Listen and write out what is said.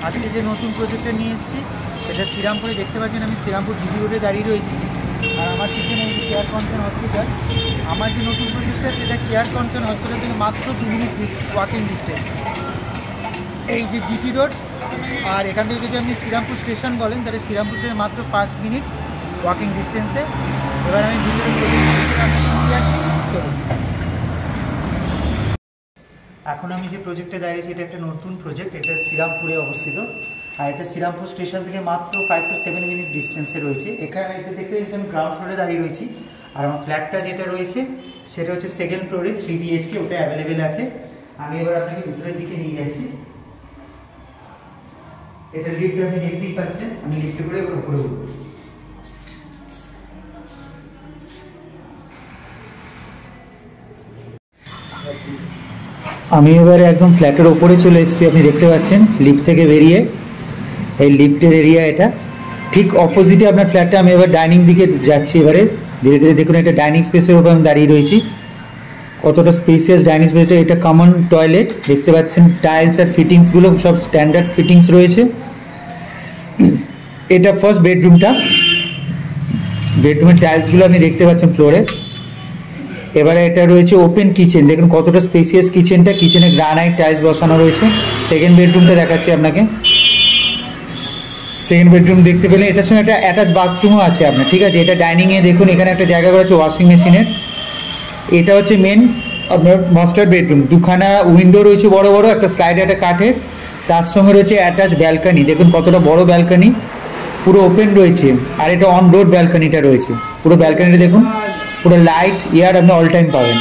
আজকে যে নতুন প্রজেক্টটা নিয়ে এসেছি সেটা শ্রীরামপুরে দেখতে পাচ্ছেন। আমি শ্রীরামপুর জিজি রোডে দাঁড়িয়ে রয়েছি, আর আমার পিছনে এই কেয়ার কনসার্ন হসপিটাল। আমার যে নতুন প্রজেক্টটা সেটা কেয়ার কনসার্ন হসপিটাল থেকে মাত্র 2 মিনিট ওয়াকিং ডিস্টেন্স। এই যে জিটি রোড, আর এখান থেকে যদি আপনি শ্রীরামপুর স্টেশন বলেন তাহলে শ্রীরামপুর থেকে মাত্র 5 মিনিট ওয়াকিং ডিস্টেন্সে। এবার আমি ভিতরে চলুন। এখন আমি যে প্রজেক্টে দাঁড়িয়েছি এটা একটা নতুন প্রজেক্ট, এটা শ্রীরামপুরে অবস্থিত, আর এটা শ্রীরামপুর স্টেশন থেকে মাত্র 5 to 7 মিনিট ডিস্টেন্সে রয়েছে। এখানে দেখতে আমি গ্রাউন্ড ফ্লোরে দাঁড়িয়ে রয়েছি, আর আমার ফ্ল্যাটটা যেটা রয়েছে সেটা হচ্ছে 2nd ফ্লোরে 3 BHK, ওটা অ্যাভেলেবেল আছে। আমি এবার আপনাকে ভিতরের দিকে নিয়ে যাচ্ছি। এটা লিফট আপনি দেখতেই পাচ্ছেন, আমি লিফটে করে এবার উপরে উঠব। আমি এবারে একদম ফ্ল্যাটের ওপরে চলে এসেছি, আপনি দেখতে পাচ্ছেন লিফট থেকে বেরিয়ে। এই লিফটের এরিয়া এটা, ঠিক অপোজিটে আপনার ফ্ল্যাটটা। আমি এবার ডাইনিং দিকে যাচ্ছি এবারে ধীরে ধীরে। দেখুন একটা ডাইনিং স্পেসের উপর আমি দাঁড়িয়ে রয়েছি, কতটা স্পেসিয়াস ডাইনিং স্পেসটা। এটা কমন টয়লেট, দেখতে পাচ্ছেন টাইলস আর ফিটিংসগুলো সব স্ট্যান্ডার্ড ফিটিংস রয়েছে। এটা ফার্স্ট বেডরুমটা, বেডরুমের টাইলসগুলো আপনি দেখতে পাচ্ছেন ফ্লোরে। এবারে এটা রয়েছে ওপেন কিচেন, দেখুন কতটা স্পেসিয়াস কিচেনটা, কিচেনে গ্রানাইট টাইলস বসানো রয়েছে। সেকেন্ড বেডরুমটা দেখাচ্ছি আপনাকে। সেকেন্ড বেডরুম দেখতে পেলেন, এটার সঙ্গে একটা অ্যাটাচ বাথরুমও আছে আপনার, ঠিক আছে। এটা ডাইনিংয়ে দেখুন এখানে একটা জায়গা করা আছে ওয়াশিং মেশিনের। এটা হচ্ছে মেন আপনার মাস্টার বেডরুম, দুখানা উইন্ডো রয়েছে বড় বড়, একটা স্লাইড একটা কাঠের, তার সঙ্গে রয়েছে অ্যাটাচ ব্যালকানি। দেখুন কতটা বড় ব্যালকানি, পুরো ওপেন রয়েছে। আর এটা অন রোড ব্যালকানিটা রয়েছে, পুরো ব্যালকানিটা দেখুন, পুরো লাইট এয়ার আপনি অল টাইম পাবেন।